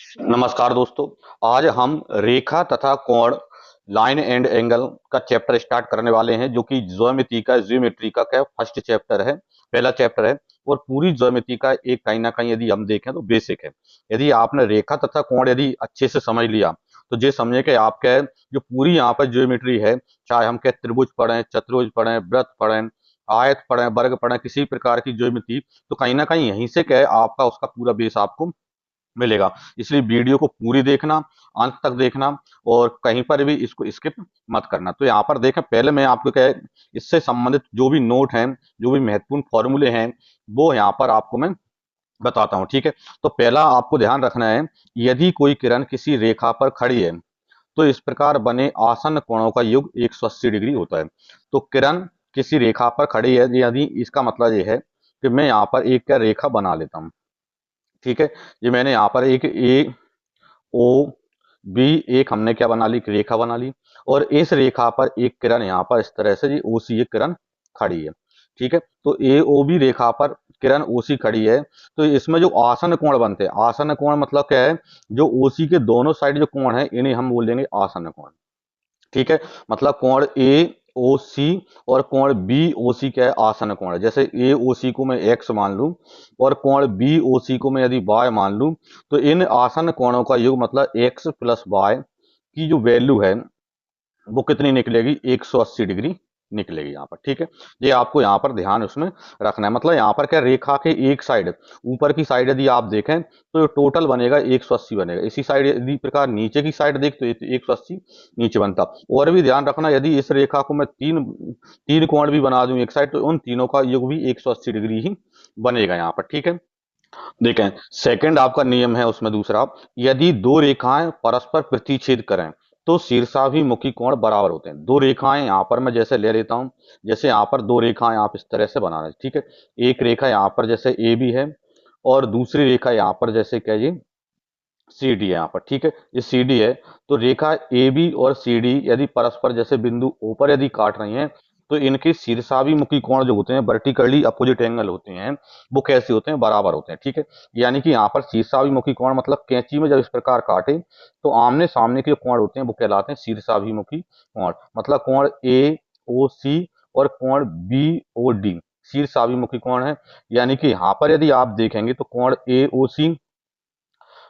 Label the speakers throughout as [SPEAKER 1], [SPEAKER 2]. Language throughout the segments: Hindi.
[SPEAKER 1] नमस्कार दोस्तों। आज हम रेखा तथा कोण, लाइन एंड एंगल का चैप्टर स्टार्ट करने वाले हैं, जो कि ज्योमेट्री का क्या फर्स्ट चैप्टर है, पहला चैप्टर है। और पूरी ज्योमेट्री का एक कहीं ना कहीं यदि हम देखें तो बेसिक है। यदि आपने रेखा तथा कोण यदि अच्छे से समझ लिया तो ये समझे कि आपके जो पूरी यहाँ पर ज्योमेट्री है, चाहे हम क्या त्रिभुज पढ़ें, चतुर्भुज पढ़ें, वृत्त पढ़ें, आयत पढ़ें, वर्ग पढ़ें, किसी प्रकार की ज्योमेट्री, तो कहीं ना कहीं यहीं से क्या है आपका उसका पूरा बेस आपको मिलेगा। इसलिए वीडियो को पूरी देखना, अंत तक देखना, और कहीं पर भी इसको स्किप मत करना। तो यहाँ पर देखें, पहले मैं आपको क्या है, इससे संबंधित जो भी नोट हैं, जो भी महत्वपूर्ण फॉर्मूले हैं, वो यहाँ पर आपको मैं बताता हूँ। ठीक है। तो पहला आपको ध्यान रखना है, यदि कोई किरण किसी रेखा पर खड़ी है तो इस प्रकार बने आसन्न कोणों का योग 180 डिग्री होता है। तो किरण किसी रेखा पर खड़ी है, यदि इसका मतलब ये है कि मैं यहाँ पर एक क्या रेखा बना लेता हूँ। ठीक है। ये मैंने यहाँ पर एक ए ओ बी, एक हमने क्या बना ली, रेखा बना ली। और इस रेखा पर एक किरण यहाँ पर इस तरह से, जी ओ सी एक किरण खड़ी है। ठीक है। तो ए ओ बी रेखा पर किरण ओ सी खड़ी है। तो इसमें जो आसन कोण बनते हैं, आसन कोण मतलब क्या है, जो ओ सी के दोनों साइड जो कोण है इन्हें हम बोल देंगे आसन कोण। ठीक है। मतलब कोण ए ओ सी और कोण बी ओ सी क्या है, आसन कोण है। जैसे ए ओ सी को मैं एक्स मान लूं और कोण बी ओ सी को मैं यदि वाई मान लूं, तो इन आसन कोणों का योग मतलब एक्स प्लस वाई की जो वैल्यू है वो कितनी निकलेगी, 180 डिग्री निकलेगी यहाँ पर। ठीक है। ये आपको यहाँ पर ध्यान उसमें रखना है। मतलब यहाँ पर क्या, रेखा के एक साइड, ऊपर की साइड यदि आप देखें तो टोटल बनेगा 180 बनेगा। इसी साइड यदि प्रकार नीचे की साइड देख तो 180 नीचे बनता। और भी ध्यान रखना, यदि इस रेखा को मैं तीन तीन कोण भी बना दूं एक साइड, तो उन तीनों का योग भी 180 डिग्री ही बनेगा यहाँ पर। ठीक है। देखें, सेकंड आपका नियम है उसमें दूसरा, यदि दो रेखाएं परस्पर प्रतिच्छेद करें तो शीर्षाभिमुखी कोण बराबर होते हैं। दो रेखाएं यहाँ पर मैं जैसे ले लेता हूं, जैसे यहाँ पर दो रेखाएं आप इस तरह से बना रहे हैं। ठीक है। एक रेखा यहाँ पर जैसे ए बी है, और दूसरी रेखा यहाँ पर जैसे क्या जी, सी डी है यहाँ पर। ठीक है। ये सी डी है। तो रेखा ए बी और सी डी यदि परस्पर जैसे बिंदु ओ पर यदि काट रही हैं, तो इनके शीर्षाभिमुखी कोण जो होते हैं, वर्टिकली अपोजिट एंगल होते हैं, वो कैसे होते हैं, बराबर होते हैं। ठीक है। यानी कि यहाँ पर शीर्षाभिमुखी कोण मतलब कैंची में जब इस प्रकार काटे तो आमने सामने के कोण होते हैं वो कहलाते हैं शीर्षाभिमुखी कोण। मतलब कोण ए ओ सी और कोण बी ओ डी शीर्षाभिमुखी कोण है। यानी कि यहाँ पर यदि आप देखेंगे तो कोण ए ओ सी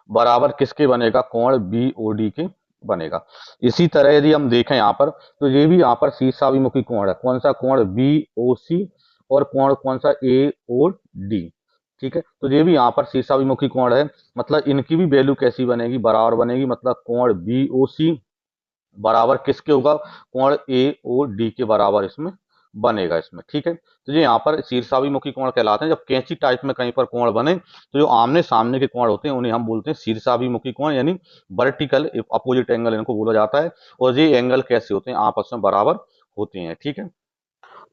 [SPEAKER 1] बराबर किसके बनेगा, कोण बी ओ डी के बनेगा। इसी तरह यदि हम देखें यहाँ पर, तो ये भी यहाँ पर शीर्षाभिमुखी कोण है। कौन सा, कोण बी ओ सी, और कोण कौन सा, ए ओ डी। ठीक है। तो ये भी यहाँ पर शीर्षाभिमुखी कोण है। मतलब इनकी भी वैल्यू कैसी बनेगी, बराबर बनेगी। मतलब कोण बी ओ सी बराबर किसके होगा, कोण ए ओ डी के बराबर इसमें बनेगा इसमें। ठीक है। तो ये यहाँ पर शीर्षाभिमुखी कोण कहलाते हैं। जब कैंची टाइप में कहीं पर कोण बने तो जो आमने सामने के कोण होते हैं उन्हें हम बोलते हैं शीर्षाभिमुखी कोण, यानी वर्टिकल अपोजिट एंगल इनको बोला जाता है। और ये एंगल कैसे होते हैं, आपस में बराबर होते हैं। ठीक है।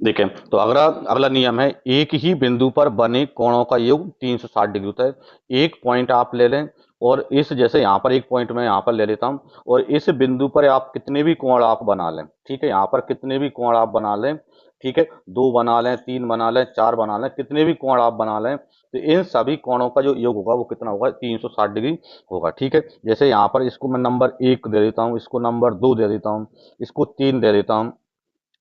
[SPEAKER 1] देखें, तो अगला अगला नियम है, एक ही बिंदु पर बने कोणों का योग 360 डिग्री होता है। एक पॉइंट आप ले लें, और इस जैसे यहाँ पर एक पॉइंट मैं यहाँ पर ले लेता हूँ, और इस बिंदु पर आप कितने भी कोण आप बना लें। ठीक है। यहाँ पर कितने भी कोण आप बना लें। ठीक है। दो बना लें, तीन बना लें, चार बना लें, कितने भी कोण आप बना लें, तो इन सभी कोणों का जो योग होगा वो कितना होगा, 360 डिग्री होगा। ठीक है। जैसे यहाँ पर इसको मैं नंबर 1 दे देता हूँ, इसको नंबर 2 दे देता हूँ, इसको 3 दे देता हूँ,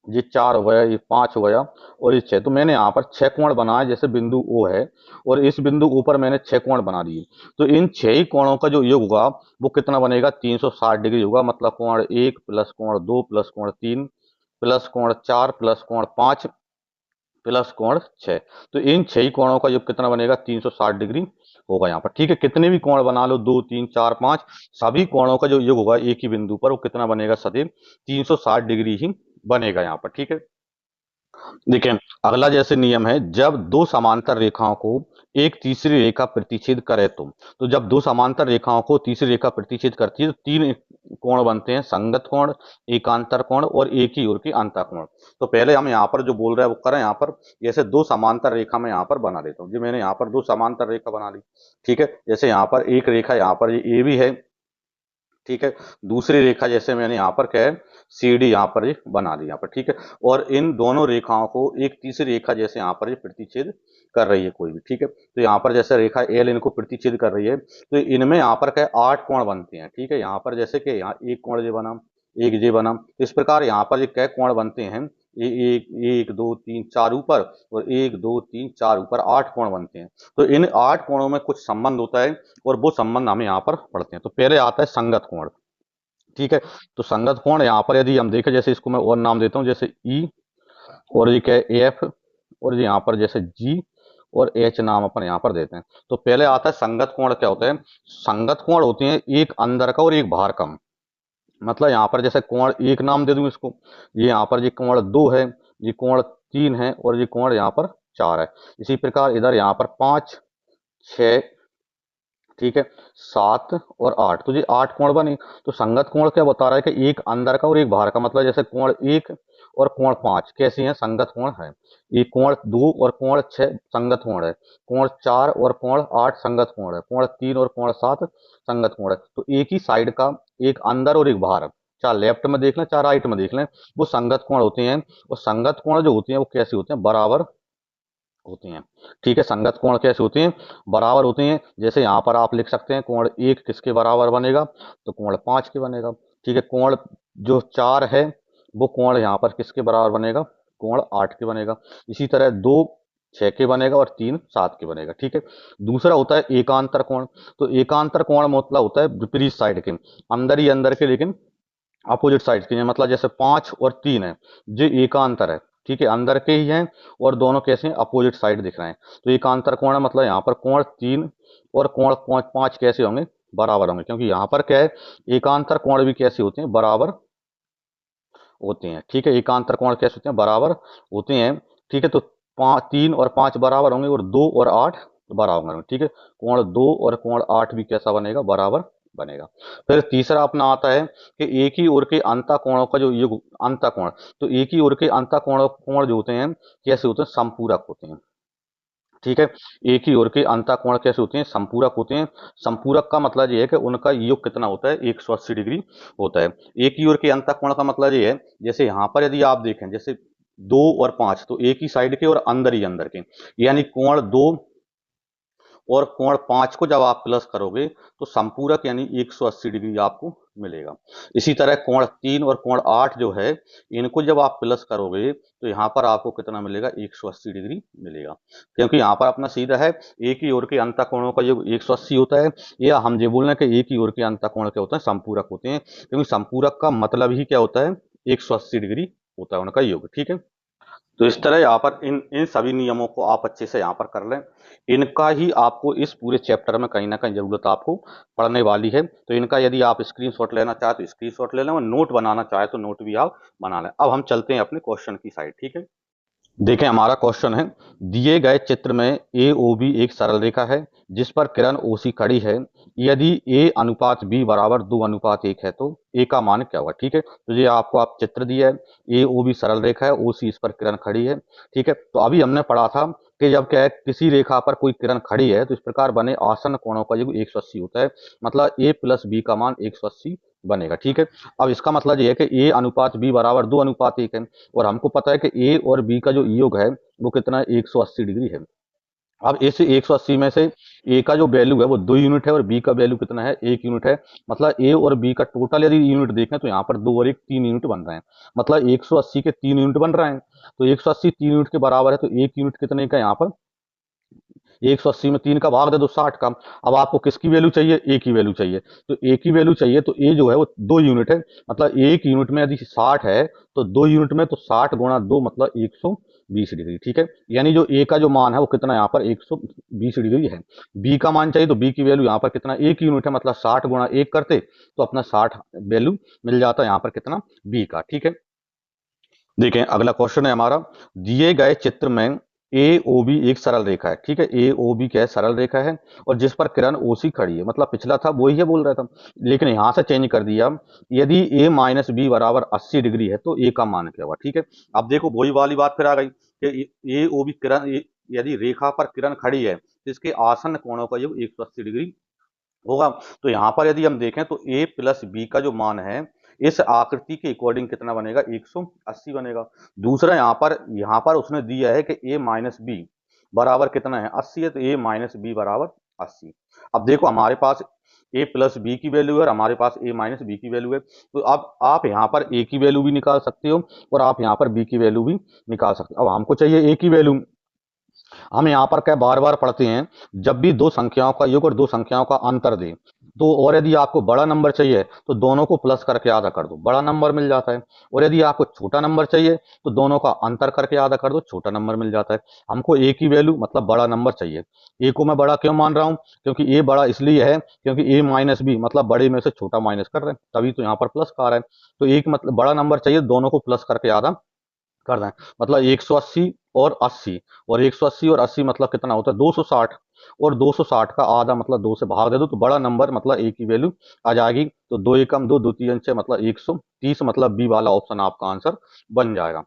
[SPEAKER 1] ये 4 हो गया, ये 5 हो गया, और ये 6। तो मैंने यहाँ पर 6 कोण बनाए। जैसे बिंदु ओ है और इस बिंदु ओ पर मैंने 6 कोण बना दिए, तो इन 6 ही कोणों का जो योग होगा वो कितना बनेगा, 360 डिग्री होगा। मतलब कोण 1 प्लस कोण 2 प्लस कोण 3 प्लस कोण 4 प्लस कोण 5 प्लस कोण 6। तो इन 6 ही कोणों का योग कितना बनेगा, 360 डिग्री होगा यहाँ पर। ठीक है। कितने भी कोण बना लो, 2 3 4 5, सभी कोणों का जो योग होगा एक ही बिंदु पर वो कितना बनेगा, सदैव 360 डिग्री ही बनेगा यहाँ पर। ठीक है। देखिए, अगला जैसे नियम है, जब दो समांतर रेखाओं को एक तीसरी रेखा प्रतिच्छेद करे तो जब दो समांतर रेखाओं को तीसरी रेखा प्रतिच्छेद करती है तो तीन कोण बनते हैं, संगत कोण, एकांतर कोण और एक ही ओर की अंतर कोण। तो पहले हम यहाँ पर जो बोल रहे हैं वो करें। यहाँ पर जैसे दो समांतर रेखा मैं यहाँ पर बना देता हूँ, जी मैंने यहाँ पर दो समांतर रेखा बना ली। ठीक है। जैसे यहाँ पर एक रेखा यहाँ पर ये ए भी है। ठीक है। दूसरी रेखा जैसे मैंने यहाँ पर क्या है, सी डी यहाँ पर ये बना दी यहाँ पर। ठीक है। और इन दोनों रेखाओं को एक तीसरी रेखा जैसे यहाँ पर ये प्रतिच्छेद कर रही है कोई भी, ठीक है। तो यहाँ पर जैसे रेखा एल इनको प्रतिच्छेद कर रही है, तो इनमें यहाँ पर क्या 8 कोण बनते हैं, ठीक है। यहाँ पर जैसे कि यहाँ एक कोण ये बना, एक जे बना, तो इस प्रकार यहाँ पर ये क्या कोण बनते हैं, ये एक एक दो तीन चार ऊपर और एक दो तीन चार ऊपर 8 कोण बनते हैं। तो इन 8 कोणों में कुछ संबंध होता है और वो संबंध हमें यहाँ पर पढ़ते हैं। तो पहले आता है संगत कोण, ठीक है। तो संगत कोण यहाँ पर यदि हम देखें, जैसे इसको मैं और नाम देता हूँ, जैसे ई और ये क्या है एफ, और यहाँ पर जैसे जी और एच नाम अपन यहाँ पर देते हैं। तो पहले आता है संगत कोण। क्या होता है? संगत कोण होते हैं एक अंदर का और एक बाहर का। मतलब यहाँ पर जैसे कोण एक नाम दे दूं इसको, ये यहाँ पर ये कोण 2 है, ये कोण 3 है और ये कोण यहाँ पर 4 है। इसी प्रकार इधर यहाँ पर 5 6, ठीक है, 7 और 8, तो ये 8 कोण बने। तो संगत कोण क्या बता रहा है कि एक अंदर का और एक बाहर का। मतलब जैसे कोण 1 और कोण 5 कैसी हैं? संगत कोण है। ये कोण 2 और कोण 6 संगत कोण है। कोण 4 और कोण 8 संगत कोण है। कोण 3 और कोण 7 संगत कोण है। तो एक ही साइड का, एक अंदर और एक बाहर, चाहे लेफ्ट में देख लें चाहे राइट में देख लें, वो संगत कोण होते हैं। और संगत कोण जो होती हैं वो कैसे होते हैं? बराबर होती हैं, ठीक है। संगत कोण कैसे होती हैं? बराबर होती हैं। जैसे यहाँ पर आप लिख सकते हैं कोण 1 किसके बराबर बनेगा? तो कोण 5 के बनेगा, ठीक है। कोण जो 4 है वो कोण यहाँ पर किसके बराबर बनेगा? कोण 8 के बनेगा। इसी तरह 2 6 के बनेगा और 3 7 के बनेगा, ठीक है। दूसरा होता है एकांतर कोण। तो एकांतर कोण मतलब होता है विपरीत साइड के, अंदर ही अंदर के लेकिन अपोजिट साइड के। मतलब जैसे 5 और 3 है, जो एकांतर है, ठीक है, अंदर के ही हैं और दोनों कैसे हैं? अपोजिट साइड दिख रहे हैं। तो एकांतर कोण है, मतलब यहाँ पर कोण 3 और कोण 5 कैसे होंगे? बराबर होंगे, क्योंकि यहाँ पर क्या है? एकांतर कोण भी कैसे होते हैं? बराबर होते हैं, ठीक है। एकांतर कोण कैसे होते हैं? बराबर होते हैं, ठीक है। तो 3 और 5 बराबर होंगे और 2 और 8 बराबर होंगे, ठीक है। कोण 2 और कोण 8 भी कैसा बनेगा? बराबर बनेगा। फिर तीसरा अपना आता है कि एक ही ओर के अंतःकोणों का जो योग अंतःकोण, तो एक ही ओर के अंतःकोण कोण जो होते हैं कैसे होते हैं? संपूरक होते हैं, ठीक है। एक ही ओर के अंतःकोण कैसे होते हैं? संपूरक होते हैं। संपूरक का मतलब ये है कि उनका योग कितना होता है? 180 डिग्री होता है। एक ही ओर के अंतःकोण का मतलब ये है, जैसे यहाँ पर यदि आप देखें, जैसे 2 और 5 तो एक ही साइड के और अंदर ही अंदर के, यानी कोण 2 और कोण 5 को जब आप प्लस करोगे तो संपूरक यानी 180 डिग्री आपको मिलेगा। इसी तरह कोण 3 और कोण 8 जो है, इनको जब आप प्लस करोगे तो यहाँ पर आपको कितना मिलेगा? 180 डिग्री मिलेगा, क्योंकि यहाँ पर अपना सीधा है एक ही ओर के अंतःकोणों का योग 180 होता है। या हम ये बोल रहे हैं कि एक ही ओर के अंतःकोण क्या होते हैं? संपूरक होते हैं, क्योंकि संपूरक का मतलब ही क्या होता है? 180 डिग्री होता है उनका योग, ठीक है। तो इस तरह यहाँ पर इन इन सभी नियमों को आप अच्छे से यहाँ पर कर लें। इनका ही आपको इस पूरे चैप्टर में कहीं ना कहीं जरूरत आपको पढ़ने वाली है। तो इनका यदि आप स्क्रीनशॉट लेना चाहे तो स्क्रीनशॉट ले लें और नोट बनाना चाहे तो नोट भी आप बना लें। अब हम चलते हैं अपने क्वेश्चन की साइड, ठीक है। देखें हमारा क्वेश्चन है, दिए गए चित्र में ए ओ बी एक सरल रेखा है जिस पर किरण ओ सी खड़ी है। यदि ए अनुपात बी बराबर 2 अनुपात 1 है तो ए का मान क्या होगा? ठीक है, तो ये आपको आप चित्र दिया है, ए ओ बी सरल रेखा है, ओ सी इस पर किरण खड़ी है, ठीक है। तो अभी हमने पढ़ा था कि जब क्या है किसी रेखा पर कोई किरण खड़ी है तो इस प्रकार बने आसन्न कोणों का योग 180 होता है। मतलब ए प्लस बी का मान 180 बनेगा, ठीक है। अब इसका मतलब ये है कि ए अनुपात बी बराबर 2 अनुपात 1 है और हमको पता है कि ए और बी का जो योग है वो कितना है? 180 डिग्री है। अब इस 180 में से ए का जो वैल्यू है वो 2 यूनिट है और बी का वैल्यू कितना है? 1 यूनिट है। मतलब ए और बी का टोटल यदि यूनिट देखें तो यहाँ पर 2 और 1 3 यूनिट बन रहे हैं। मतलब 180 के 3 यूनिट बन रहे हैं। तो 180 3 यूनिट के बराबर है, तो 1 यूनिट कितने का यहाँ पर? 180 में 3 का भाग दे दो 60 का। अब आपको किसकी वैल्यू चाहिए? ए की वैल्यू चाहिए। तो ए की वैल्यू चाहिए तो ए जो है वो 2 यूनिट है। मतलब 1 यूनिट में यदि 60 है तो 2 यूनिट में तो 60 गुणा 2 मतलब 120 डिग्री, ठीक है। यानी जो ए का जो मान है वो कितना यहाँ पर 120 डिग्री है। बी का मान चाहिए तो बी की वैल्यू यहाँ पर कितना? 1 यूनिट है, मतलब 60 गुणा 1 करते तो अपना 60 वैल्यू मिल जाता है यहाँ पर कितना? बी का, ठीक है। देखें अगला क्वेश्चन है हमारा, दिए गए चित्र में ए ओ बी एक सरल रेखा है, ठीक है। ए ओ बी क्या है? सरल रेखा है और जिस पर किरण ओ सी खड़ी है। मतलब पिछला था वही है बोल रहा था, लेकिन यहां से चेंज कर दिया। यदि ए माइनस बी बराबर 80 डिग्री है तो ए का मान क्या होगा? ठीक है। अब देखो वही वाली बात फिर आ गई कि ए ओ बी किरण यदि रेखा पर किरण खड़ी है तो इसके आसन्न कोणों का योग 180 डिग्री होगा। तो यहाँ पर यदि हम देखें तो a प्लस बी का जो मान है इस आकृति के अकॉर्डिंग कितना बनेगा? 180 बनेगा। दूसरा यहाँ पर उसने दिया है कि a माइनस बी बराबर कितना है 80 है, तो a माइनस बी बराबर 80। अब देखो हमारे पास a प्लस बी की वैल्यू है और हमारे पास a माइनस बी की वैल्यू है, तो अब आप यहाँ पर a की वैल्यू भी निकाल सकते हो और आप यहाँ पर b की वैल्यू भी निकाल सकते हो। अब हमको चाहिए a की वैल्यू। हम यहाँ पर क्या बार बार पढ़ते हैं, जब भी दो संख्याओं का योग और दो संख्याओं का अंतर दे, तो और यदि आपको बड़ा नंबर चाहिए तो दोनों को प्लस करके आधा कर दो, बड़ा नंबर मिल जाता है। और यदि आपको छोटा नंबर चाहिए तो दोनों का अंतर करके आधा कर दो, छोटा नंबर मिल जाता है। हमको ए की वैल्यू मतलब बड़ा नंबर चाहिए। ए को मैं बड़ा क्यों मान रहा हूं, क्योंकि ए बड़ा इसलिए है क्योंकि ए माइनस बी मतलब बड़े में से छोटा माइनस कर रहे हैं, तभी तो यहाँ पर प्लस का आ रहा है। तो एक मतलब बड़ा नंबर चाहिए, दोनों को प्लस करके आधा कर दें, मतलब 180 और 80, और 180 और 80 मतलब कितना होता है 260, और 260 का आधा मतलब 2 से भाग दे दो तो बड़ा नंबर मतलब ए की वैल्यू आ जाएगी। तो 2 एकम 2, 2 तीन 6 मतलब 130, मतलब बी वाला ऑप्शन आपका आंसर बन जाएगा।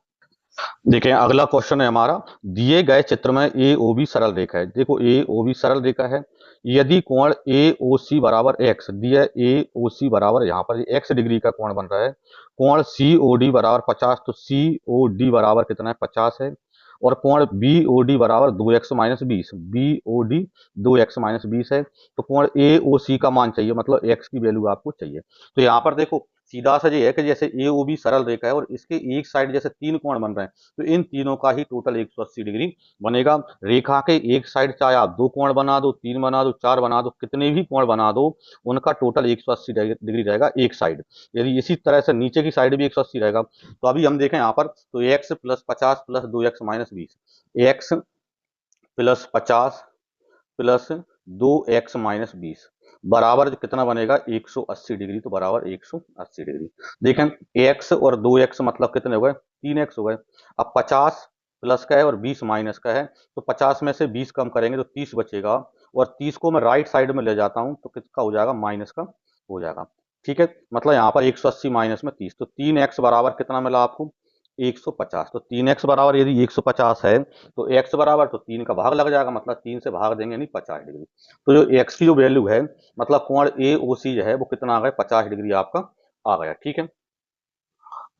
[SPEAKER 1] देखिए अगला क्वेश्चन है हमारा, दिए गए चित्र में ए ओ बी सरल रेखा है। देखो ए ओ बी सरल रेखा है, यदि कोण ए ओ सी बराबर एक्स दिया, ए ओ सी बराबर यहाँ पर एक्स डिग्री का कोण बन रहा है, कोण सी ओ डी बराबर 50, तो सी ओ डी बराबर कितना है 50 है, और कोण बी ओ डी बराबर 2x minus 20, B O D 2x-20 है। तो कोण ए ओ सी का मान चाहिए, मतलब एक्स की वैल्यू आपको चाहिए। तो यहाँ पर देखो सीधा सा ये है कि जैसे ए ओ बी सरल रेखा है और इसके एक साइड जैसे तीन कोण बन रहे हैं, तो इन तीनों का ही टोटल 180 डिग्री बनेगा। रेखा के एक साइड चाहे आप दो कोण बना दो, तीन बना दो, चार बना दो, कितने भी कोण बना दो, उनका टोटल 180 डिग्री रहेगा एक साइड। यदि इसी तरह से नीचे की साइड भी 180 रहेगा, तो अभी हम देखें यहाँ पर, तो x plus 50 plus 2x-20, x plus 50 plus 2x-20 बराबर कितना बनेगा 180 डिग्री, तो बराबर 180 डिग्री। देखें x और 2x मतलब कितने हो गए 3x हो गए। अब 50 प्लस का है और 20 माइनस का है, तो 50 में से 20 कम करेंगे तो 30 बचेगा, और 30 को मैं राइट साइड में ले जाता हूं तो किसका हो जाएगा माइनस का हो जाएगा। ठीक है, मतलब यहाँ पर 180 माइनस में 30, तो 3x बराबर कितना मिला आपको 150। तो 3x बराबर यदि 150 है तो x बराबर तो 3 का भाग लग जाएगा, मतलब 3 से भाग देंगे यानी 50 डिग्री। तो जो x की जो वैल्यू है मतलब कोण ए ओ सी जो है वो कितना आ गया 50 डिग्री आपका आ गया। ठीक है,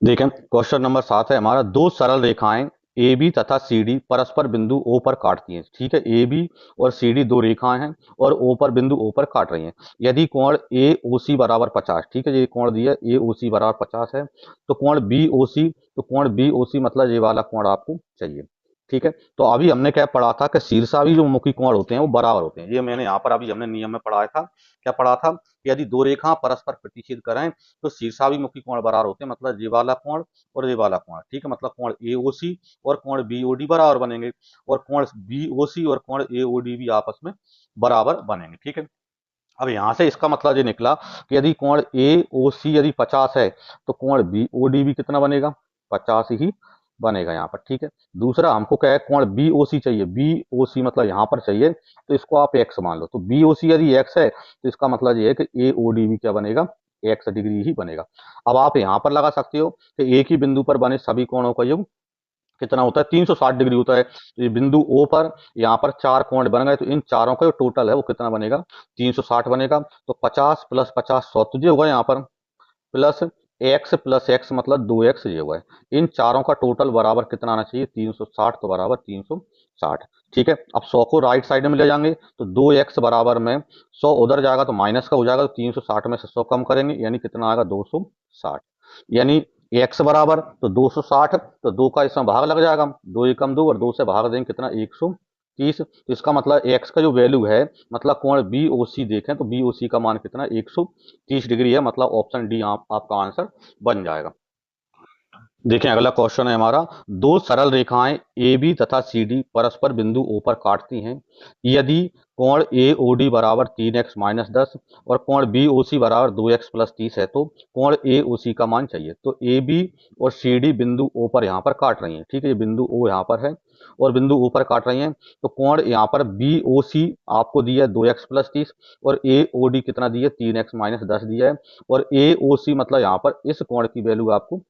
[SPEAKER 1] देखें क्वेश्चन नंबर 7 है हमारा, दो सरल रेखाएं ए बी तथा सी डी परस्पर बिंदु ओ पर काटती हैं। ठीक है, ए बी और सी डी दो रेखाएं हैं और ओ पर बिंदु ओ पर काट रही हैं। यदि कोण ए ओ सी बराबर 50, ठीक है ये कोण दिया ए ओ सी बराबर 50 है, तो कोण बी ओ सी, तो कोण बी ओ सी मतलब ये वाला कोण आपको चाहिए। ठीक है, तो अभी हमने क्या पढ़ा था कि शीर्षावी जो मुखी कोण होते हैं वो बराबर होते हैं, ये मैंने यहाँ पर अभी हमने नियम में पढ़ाया था। क्या पढ़ा था कि यदि दो रेखा परस्पर प्रतिच्छेद करें तो शीर्षाभिमुखी कोण बराबर होते हैं, मतलब ये वाला कोण और ये वाला कोण। ठीक है, मतलब कोण एओसी और कोण बीओडी बराबर बनेंगे, और कोण बीओसी और कोण एओडी भी आपस में बराबर बनेंगे। ठीक है, अब यहां से इसका मतलब ये निकला कि यदि कोण एओसी यदि 50 है तो कोण बीओडी भी कितना बनेगा 50 ही बनेगा यहाँ पर। ठीक है, दूसरा हमको क्या है कोण बीओसी चाहिए, बीओसी मतलब यहाँ पर चाहिए, तो इसको आप एक्स मान लो। तो बीओसी यदि एक्स है तो इसका मतलब ये है कि एओडी भी क्या बनेगा एक्स डिग्री ही बनेगा। अब आप यहाँ पर लगा सकते हो कि एक ही बिंदु पर बने सभी कोणों का योग कितना होता है 360 डिग्री होता है। तो ये बिंदु ओ पर यहाँ पर चार कोण बन गए, तो इन चारों का जो टोटल है वो कितना बनेगा 360 बनेगा। तो 50 प्लस 50 100 तुझे होगा यहाँ पर, प्लस एक्स मतलब 2x ये हुआ है। इन चारों का टोटल बराबर कितना आना चाहिए 360, तो बराबर 360। ठीक है, अब 100 को राइट साइड में ले जाएंगे तो 2x बराबर में 100 उधर जाएगा तो माइनस का हो जाएगा, तो 360 में से 100 कम करेंगे यानी कितना आएगा 260, यानी x बराबर तो 260, तो 2 का इसमें भाग लग जाएगा, 2 एकम 2 और 2 से भाग देंगे कितना 130। तो इसका मतलब x का जो वैल्यू है मतलब कोण बी ओ सी देखें तो बी ओ सी का मान कितना 130 डिग्री है, मतलब ऑप्शन डी आपका आंसर बन जाएगा। देखें अगला क्वेश्चन है हमारा, दो सरल रेखाएं ए बी तथा सी डी परस्पर बिंदु ओ पर काटती हैं, यदि कोण ए ओ डी बराबर 3x-10 और कोण बी ओ सी बराबर 2x+30 है, तो कोण ए ओ सी का मान चाहिए। तो ए बी और सी डी बिंदु ओ पर यहाँ पर काट रही हैं। ठीक है, ये बिंदु ओ यहाँ पर है और बिंदु ओ पर काट रही हैं, तो कोण यहाँ पर बी ओ सी आपको दिया है 2x+30 और ए ओ डी कितना दिया है 3x-10 दिया है, और ए ओ सी मतलब यहाँ पर इस कोण की वैल्यू आपको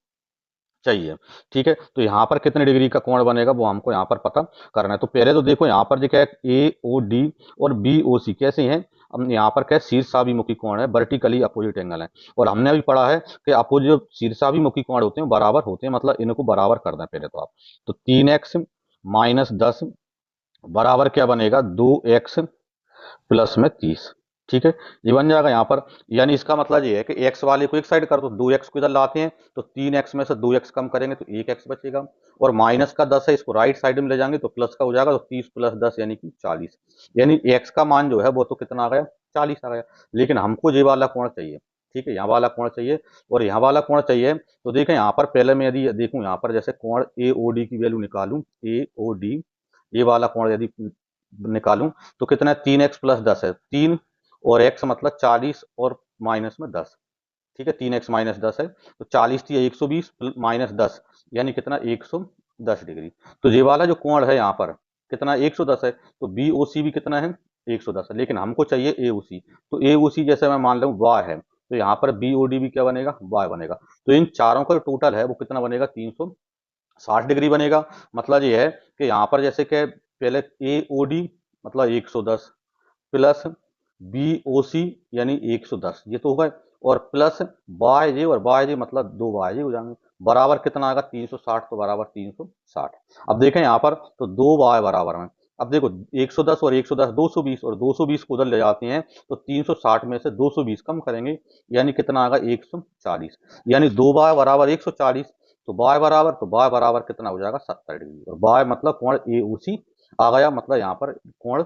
[SPEAKER 1] चाहिए। ठीक है, तो यहाँ पर कितने डिग्री का कोण बनेगा वो हमको यहाँ पर पता करना है। तो पहले तो देखो यहाँ पर जो क्या है ए ओ डी और बी ओ सी कैसे हैं, हम यहाँ पर क्या शीर्षाभिमुखी कोण है, वर्टिकली अपोजिट एंगल है। और हमने अभी पढ़ा है कि अपोजिट जो शीर्षाभिमुखी कोण होते हैं बराबर होते हैं, मतलब इनको बराबर कर दें पहले तो आप। तो 3x-10 बराबर क्या बनेगा 2x प्लस में 30। ठीक है, ये बन जाएगा यहाँ पर। यानी इसका मतलब ये है कि x वाले को एक साइड कर दो, 2x को इधर लाते हैं तो 3x में से 2x कम करेंगे तो 1x बचेगा, और माइनस का 10 है, इसको राइट साइड में ले जाएंगे तो प्लस का हो जाएगा, तो 30 प्लस 10 यानी कि 40। यानी x का मान जो है वो तो कितना आ गया, 40 आ गया। लेकिन हमको ये वाला कोण चाहिए, ठीक है, यहाँ वाला कोण चाहिए और यहाँ वाला कोण चाहिए। तो देखें यहाँ पर पहले मैं यदि देखूं यहाँ पर जैसे कोण AOD की वैल्यू निकालूं, AOD ये वाला कोण यदि निकालूं तो कितना है, 3x प्लस 10 है, 3 और x मतलब 40 और माइनस में 10। ठीक है, 3x माइनस 10 है तो 40 थी 120 माइनस 10 यानी कितना 110 डिग्री। तो ये वाला जो कोण है यहाँ पर कितना 110 है, तो BOC भी कितना है 110 है, लेकिन हमको चाहिए AOC। तो AOC जैसे मैं मान लूँ y है तो यहाँ पर BOD भी क्या बनेगा, y बनेगा। तो इन चारों का जो टोटल है वो कितना बनेगा 360 डिग्री बनेगा। मतलब ये है कि यहाँ पर जैसे कि पहले AOD मतलब 110 प्लस BOC यानी 110 ये तो होगा, और प्लस YJ और YJ मतलब 2 YJ हो जाएंगे, बराबर कितना आएगा 360, तो बराबर 360। अब देखें यहाँ पर तो 2 Y बराबर में, अब देखो 110 और 110 220 और 220 को उधर ले जाते हैं तो 360 में से 220 कम करेंगे यानी कितना आएगा 140, यानी 2 Y बराबर 140। तो Y बराबर कितना हो जाएगा 70 डिग्री, और Y मतलब कोण AOC आ गया। मतलब यहाँ पर कोण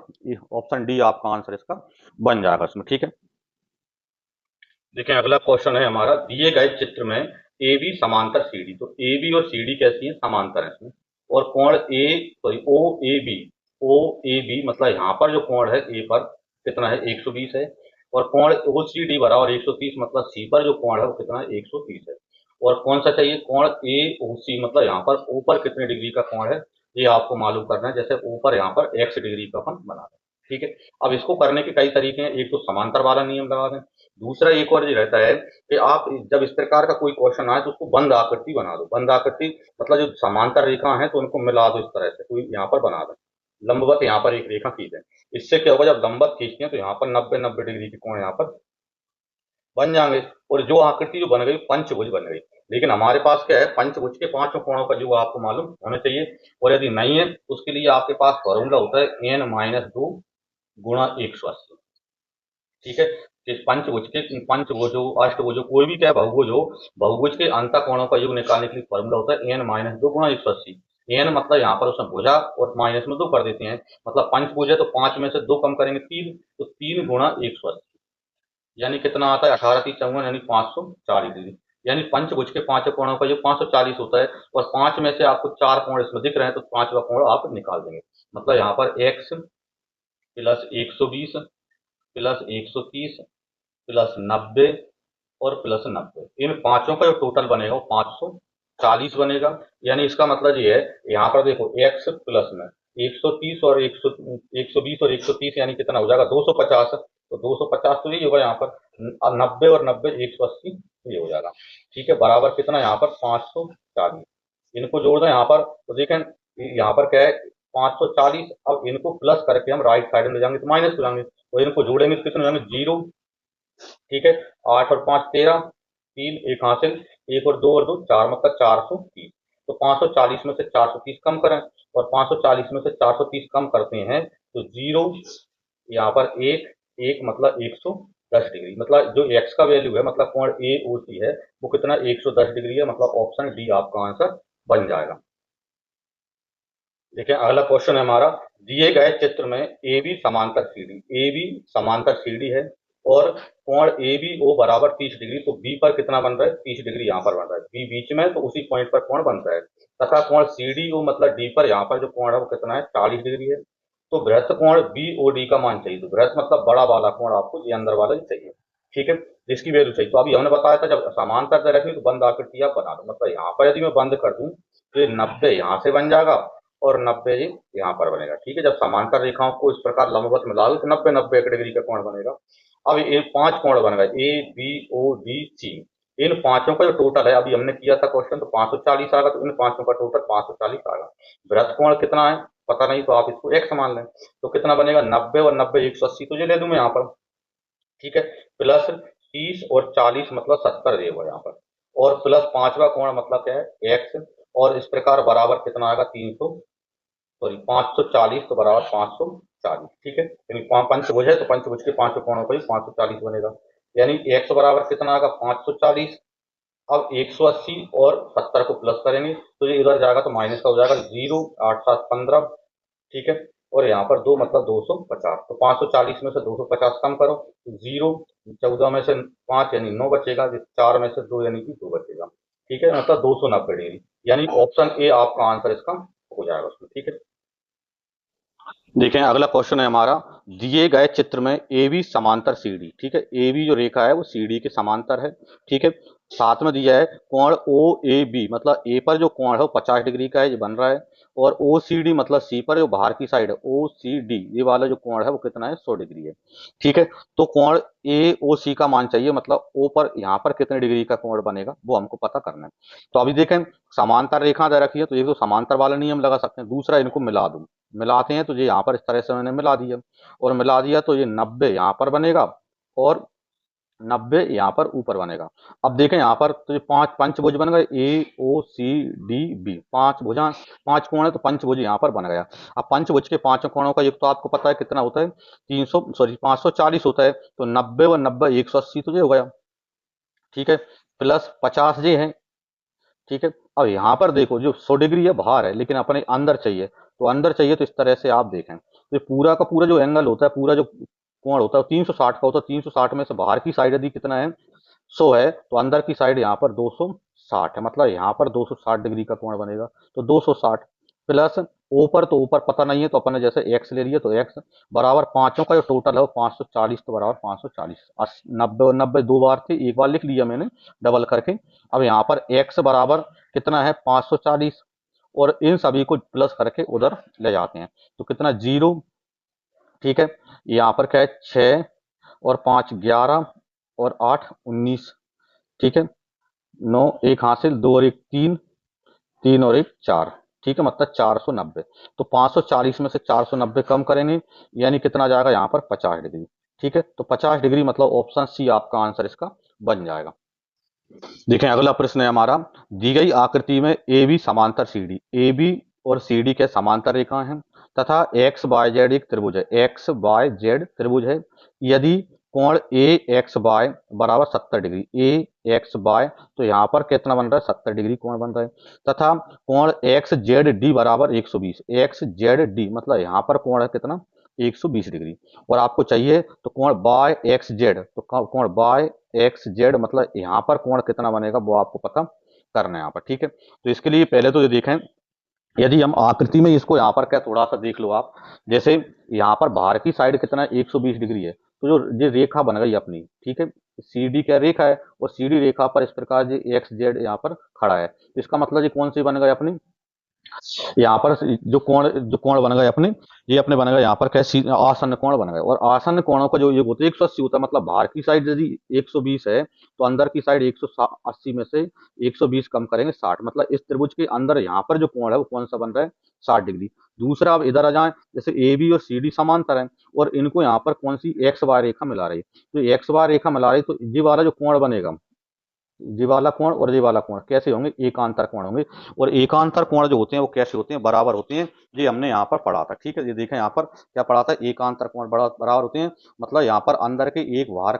[SPEAKER 1] ऑप्शन डी आपका आंसर इसका बन जाएगा इसमें। ठीक है, देखिए अगला क्वेश्चन है हमारा, दिए गए चित्र में ए बी समांतर सी डी। तो ए बी और सी डी कैसी है, समांतर है इसमें, और कोण ए सॉरी ओ ए बी मतलब यहाँ पर जो कोण है ए पर कितना है 120 है, और कोण ओ सी डी बराबर 130 मतलब सी पर जो कोण है वो कितना है 130 है। और कौन सा चाहिए, कोण ए ओ सी मतलब यहाँ पर ओ पर कितने डिग्री का कोण है ये आपको मालूम करना है। जैसे ओ पर यहाँ पर x डिग्री का अपन बना दें। ठीक है, अब इसको करने के कई तरीके हैं, एक तो समांतर वाला नियम लगा दें, दूसरा एक और ये रहता है कि आप जब इस प्रकार का कोई क्वेश्चन आए तो उसको बंद आकृति बना दो। बंद आकृति मतलब जो समांतर रेखा है तो उनको मिला दो, इस तरह से कोई यहाँ पर बना दो, लंबवत यहाँ पर एक रेखा खींचे। इससे क्या होगा, जब लंबवत खींचते हैं तो यहाँ पर 90 डिग्री के कोण यहाँ पर बन जाएंगे, और जो आकृति जो बन गई पंचभुज बन गई। लेकिन हमारे पास क्या है, पंचभुज के पांचों कोणों का जो आपको मालूम होना चाहिए, और यदि नहीं है तो उसके लिए आपके पास फॉर्मूला होता है n-2 गुणा 180। ठीक है, इस पंचभुज हो अष्टभुज हो कोई भी क्या बहुभुज हो, बहुभुज के अंत कोणों का योग निकालने के लिए फॉर्मूला होता है n-2 गुणा 180। n मतलब यहाँ पर उसमें भुजा और माइनस में 2 कर देते हैं, मतलब पंचभुज है तो 5 में से 2 कम करेंगे 3, तो 3 गुणा 180 यानी कितना आता है 18×3 = 54 यानी 540 डिग्री। यानी पंचभुज के पांचों कोणों का जो 540 होता है, और 5 में से आपको 4 कोण इसमें दिख रहे हैं तो 5वां कोण आप निकाल देंगे। मतलब यहाँ पर x प्लस 120 प्लस 130 प्लस 90 और प्लस 90, इन पांचों का जो टोटल बनेगा वो 540 बनेगा। यानी इसका मतलब ये है, यहाँ पर देखो x प्लस में 130 और 120 और 130 यानी कितना हो जाएगा 250, तो 250 तो ये होगा यहाँ पर, 90 और 90 180 ये हो जाएगा। ठीक है, बराबर कितना यहाँ पर 540, इनको जोड़ दें यहाँ पर तो देखें यहाँ पर क्या है 540। अब इनको प्लस करके हम राइट साइड में ले जाएंगे तो माइनस हो जाएंगे, तो इनको जोड़ेंगे तो कितने हो जाएंगे 0। ठीक है, 8 और 5 13, 3 एक हासिल, 1 और 2 और 2 4 मतलब 430। तो 540 में से 430 कम करें, और 540 में से 430 कम करते हैं तो 0 यहाँ पर एक एक मतलब 110 डिग्री, मतलब जो x का वैल्यू है मतलब कोण ए ओ सी है वो कितना 110 डिग्री है, मतलब ऑप्शन डी आपका आंसर बन जाएगा। देखिए अगला क्वेश्चन है हमारा, दिए गए चित्र में ए बी समांतर सी डी, ए बी समांतर सी डी है और कोण ए बी ओ बराबर 30 डिग्री, तो बी पर कितना बन रहा है 30 डिग्री यहाँ पर बन रहा है, बी बीच में तो उसी पॉइंट पर कोण बनता है, तथा कोण सी डी ओ मतलब डी पर यहाँ पर जो कोण है वो कितना है 40 डिग्री है। तो बृहत कोण बी ओ डी का मान चाहिए, तो बृहत मतलब बड़ा वाला कोण आपको ये अंदर वाला ही चाहिए। ठीक है, जिसकी वैल्यू चाहिए, तो अभी हमने बताया था जब समांतर रखनी तो बंद आकृति आप बना दो, मतलब यहाँ पर यदि मैं बंद कर दूं तो ये 90 यहाँ से बन जाएगा और 90 यहाँ पर बनेगा। ठीक है, जब समांतर रेखाओं को इस प्रकार लंबवत मिला दो तो 90 एक डिग्री का कोण बनेगा। अब ये 5 कोण बन गए A B O D C, इन पांचों का जो टोटल है अभी हमने किया था क्वेश्चन तो 540 आएगा, तो इन पांचों का टोटल 540 आएगा। वृत्त कोण कितना है पता नहीं तो आप इसको x मान लें, तो कितना बनेगा 90 और 90 180, तो ये ले दूं मैं यहाँ पर। ठीक है, प्लस 30 और 40 मतलब 70 देगा यहाँ पर, और प्लस 5वां कोण मतलब क्या है x, और इस प्रकार बराबर कितना आएगा 360 सॉरी 540 तो बराबर 540, ठीक है। यानी पंचभुज है तो पंचभुज के पांचों कोणों का ही 540 बनेगा। यानी x बराबर कितना आएगा 540। अब 180 और 70 को प्लस करेंगे तो ये इधर जाएगा तो माइनस का हो जाएगा 0, 8 7 15, ठीक है। और यहाँ पर 2 मतलब 250, तो 540 में से 250 कम करो तो 0, 14 में से 5 यानी 9 बचेगा, 4 में से 2 यानी कि 2 बचेगा, ठीक है। मतलब 290 डिग्री, यानी ऑप्शन ए आपका आंसर इसका हो जाएगा उसमें, ठीक है। देखें अगला क्वेश्चन है हमारा, दिए गए चित्र में ए बी समांतर सी डी, ठीक है। ए बी जो रेखा है वो सी डी के समांतर है, ठीक है। साथ में दिया है कोण ओ ए बी, मतलब ए पर जो कोण है वो 50 डिग्री का है, ये बन रहा है। और ओ सी डी मतलब सी पर जो बाहर की साइड है ओ सी डी, ये वाला जो कोण है वो कितना है 100 डिग्री है, ठीक है। तो कोण ए ओ सी का मान चाहिए, मतलब ओ पर यहाँ पर कितने डिग्री का कोण बनेगा वो हमको पता करना है। तो अभी देखें समांतर रेखा दे रखी है तो एक तो समांतर वाला नियम लगा सकते हैं, दूसरा इनको मिला दूं, मिलाते हैं तो ये यहाँ पर इस तरह से मैंने मिला दिया, और मिला दिया तो ये 90 यहाँ पर बनेगा और 90 यहाँ पर ऊपर बनेगा। अब देखें यहाँ पर तो ये पांच पंचभुज बन गए, ए ओ सी डी बी, पांच भुजा, पांच कोण है तो पंचभुज यहाँ पर बन गया। अब पंचभुज के पांचों कोणों का योग तो आपको पता है कितना होता है, 540 होता है, तो 90 व 90 180 तो ये हो गया, ठीक है। प्लस 50 ये है, ठीक है। अब यहाँ पर देखो जो 100 डिग्री है बाहर है लेकिन अपने अंदर चाहिए, तो अंदर चाहिए तो इस तरह से आप देखें तो ये पूरा का पूरा जो एंगल होता है, पूरा जो कोण होता है 360 का होता है। 360 में से बाहर की साइड यदि कितना है 100 है तो अंदर की साइड यहाँ पर 260 है, मतलब यहाँ पर 260 डिग्री का कोण बनेगा। तो 260 प्लस ऊपर, तो ऊपर पता नहीं है तो अपन ने जैसे x ले लिया तो x बराबर पांचों का जो टोटल है वो 540, तो बराबर 540, 90 और 90 दो बार थे, एक बार लिख लिया मैंने डबल करके। अब यहाँ पर x बराबर कितना है 540, और इन सभी को प्लस करके उधर ले जाते हैं तो कितना 0, ठीक है। यहाँ पर क्या है 6 और 5 11 और 8 19, ठीक है। 9 एक हासिल, 2 और 1 3, 3 और 1 4, ठीक है, मतलब 490। तो 540 में से 490 कम करेंगे यानी कितना जाएगा यहाँ पर 50 डिग्री, ठीक है। तो 50 डिग्री मतलब ऑप्शन सी आपका आंसर इसका बन जाएगा। देखें अगला प्रश्न है हमारा, दी गई आकृति में ए बी समांतर सी डी, ए बी और सी डी के समांतर रेखा हैं तथा एक्स वाई जेड एक त्रिभुज है, एक्स वाई जेड त्रिभुज है। यदि कोण ए एक्स वाई बराबर 70 डिग्री, ए एक्स वाई तो यहाँ पर कितना बन रहा है 70 डिग्री कोण बन रहा है, तथा कोण एक्स जेड डी बराबर 120, एक्स जेड डी मतलब यहाँ पर कोण है कितना 120 डिग्री। और आपको चाहिए तो कोण बाय एक्स जेड, तो कोण बाय एक्स जेड मतलब यहाँ पर कोण कितना बनेगा वो आपको पता करना है यहाँ पर, ठीक है। तो इसके लिए पहले तो ये देखें, यदि हम आकृति में इसको यहाँ पर क्या थोड़ा सा देख लो आप, जैसे यहाँ पर बाहर की साइड कितना 120 डिग्री है, तो जो ये रेखा बन गई अपनी, ठीक है। सी डी क्या रेखा है और सी डी रेखा पर इस प्रकार ये एक्स जेड यहाँ पर खड़ा है, तो इसका मतलब ये कौन सी बन गई अपनी, यहाँ पर जो कोण बन गए अपने, ये अपने बन गए यहाँ पर कैसी आसन्न कोण बन गए। और आसन्न कोणों का जो योग होता है 180 होता है, मतलब बाहर की साइड यदि 120 है तो अंदर की साइड 180 में से 120 कम करेंगे 60, मतलब इस त्रिभुज के अंदर यहाँ पर जो कोण है वो कौन सा बन रहा है 60 डिग्री। दूसरा अब इधर आ जाए, जैसे ए बी और सी डी समांतर है और इनको यहाँ पर कौन सी एक्स वाय रेखा मिला रही है, तो एक्स वाय रेखा मिला रही तो ये वाला जो कोण बनेगा, ये वाला कोण और ये वाला कोण कैसे होंगे एकांतर कोण होंगे। और एकांतर कोण जो होते हैं वो कैसे होते हैं बराबर होते हैं, ये हमने यहाँ पर पढ़ा था, ठीक है। ये देखें यहाँ पर क्या पढ़ा था, एकांतर कोण बराबर होते हैं, मतलब यहाँ पर अंदर के एक बाहर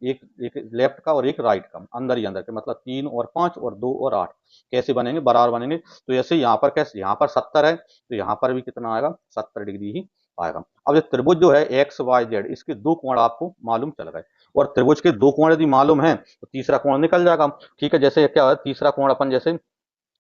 [SPEAKER 1] एक एक लेफ्ट का और एक राइट का, अंदर ही अंदर के, मतलब 3 और 5 और 2 और 8 कैसे बनेंगे बराबर बनेंगे। तो ऐसे यहाँ पर कैसे, यहाँ पर 70 है तो यहाँ पर भी कितना आएगा 70 डिग्री ही आएगा। अब ये त्रिभुज जो है एक्स वाई जेड, इसके दो कोण आपको मालूम चल गए, और त्रिभुज के दो कोण यदि मालूम है तो तीसरा कोण निकल जाएगा, ठीक है। जैसे क्या है तीसरा कोण अपन जैसे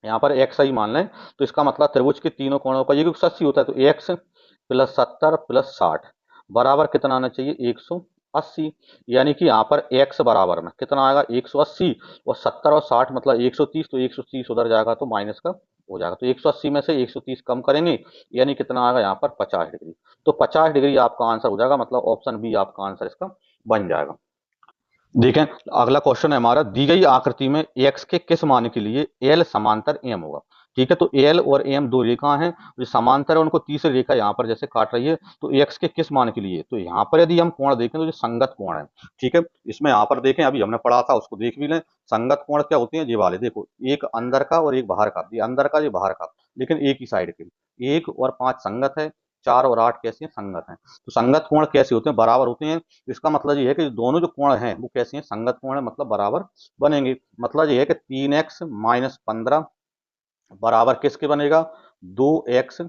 [SPEAKER 1] यहाँ पर एक्स आई मान लें तो इसका मतलब त्रिभुज के तीनों कोणों का ये 180 होता है, तो एक्स प्लस 70 प्लस 60 बराबर कितना आना चाहिए 180, यानी कि यहाँ पर एक्स बराबर में कितना आएगा 180 और 70 और 60 मतलब 130, तो 130 उधर जाएगा तो माइनस का हो जाएगा, तो 180 में से 130 कम करेंगे यानी कितना आएगा यहाँ पर 50 डिग्री। तो 50 डिग्री आपका आंसर हो जाएगा, मतलब ऑप्शन बी आपका आंसर इसका बन जाएगा। देखें अगला क्वेश्चन है हमारा, दी गई आकृति में x के किस मान के लिए l समांतर m होगा। ठीक है, तो एल और एम दो रेखा हैं जो समांतर है, उनको तीसरी रेखा यहाँ पर जैसे काट रही है, तो एक्स के किस मान के लिए, तो यहाँ पर यदि हम कोण देखें तो ये संगत कोण है। ठीक है, इसमें यहाँ पर देखें, अभी हमने पढ़ा था उसको देख भी लें। संगत कोण क्या होते हैं, ये वाले देखो, एक अंदर का और एक बाहर का, ये अंदर का ये बाहर का, लेकिन एक ही साइड के। 1 और 5 संगत है, 4 और 8 कैसे हैं, संगत हैं। तो संगत कोण कैसे होते हैं, बराबर होते हैं। इसका मतलब ये है कि दोनों जो कोण हैं वो कैसे हैं, संगत कोण है, मतलब बराबर बनेंगे। मतलब ये है कि 3x माइनस 15 बराबर किसके बनेगा, 2x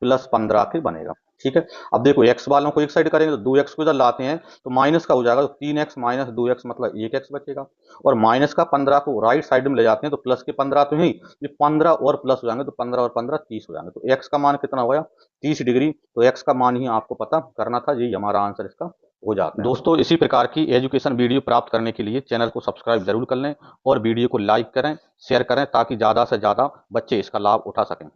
[SPEAKER 1] प्लस 15 के बनेगा। ठीक है, अब देखो x वालों को एक साइड करेंगे तो 2x को इधर लाते हैं तो माइनस का हो जाएगा, तो 3x माइनस 2x मतलब 1x बचेगा। और माइनस का 15 को राइट साइड में ले जाते हैं तो प्लस के 15 तो ही, ये 15 और प्लस हो जाएंगे, तो 15 और 15 30 हो जाएंगे। तो x का मान कितना हो गया, 30 डिग्री। तो x का मान ही आपको पता करना था, यही हमारा आंसर इसका हो जाता है। दोस्तों, इसी प्रकार की एजुकेशन वीडियो प्राप्त करने के लिए चैनल को सब्सक्राइब जरूर कर लें और वीडियो को लाइक करें, शेयर करें, ताकि ज़्यादा से ज़्यादा बच्चे इसका लाभ उठा सकें।